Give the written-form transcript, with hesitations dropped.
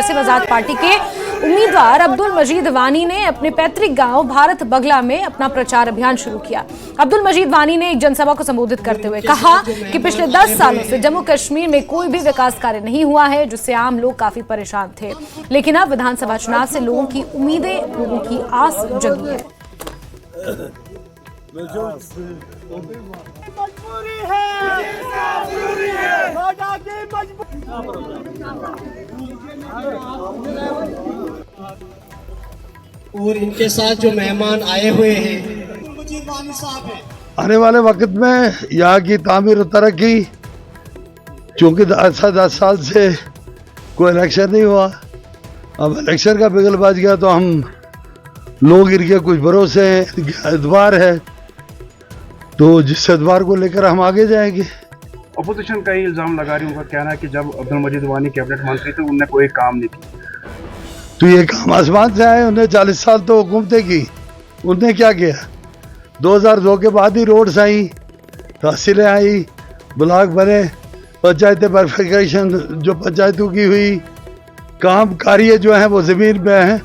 Progressive आजाद party के उम्मीदवार अब्दुल मजीद वानी ने अपने पैतृक गांव भारत बगला में अपना प्रचार अभियान शुरू किया। अब्दुल मजीद वानी ने एक जनसभा को संबोधित करते हुए कहा कि पिछले 10 सालों से जम्मू कश्मीर में कोई भी विकास कार्य नहीं हुआ है, जिससे आम लोग काफी परेशान थे, लेकिन अब विधानसभा चुनाव से लोगों की उम्मीदें, लोगों की आस जगी है। और इनके साथ जो मेहमान आए हुए हैं, आने वाले वक्त में यहाँ की तामीर और तरक्की, चूँकि 10 साल से कोई इलेक्शन नहीं हुआ, अब इलेक्शन का बिगल बज गया तो हम लोग इनके कुछ भरोसे हैं, एतबार है, तो जिस एतबार को लेकर हम आगे जाएंगे। अपोजिशन का ही इल्जाम लगा रही, उनका कहना है कि जब अब्दुल मजीद वानी कैबिनेट मंत्री थे उनने कोई काम नहीं किया। तो ये काम आसमान से आए, उन्हें 40 साल तो हुकूमतें की, उनने क्या किया? 2002 के बाद ही रोड्स आई, तहसीलें आई, ब्लॉक बने, पंचायतें बर्फिकेशन जो पंचायतों की हुई, काम कार्य जो है वो ज़मीन पे हैं।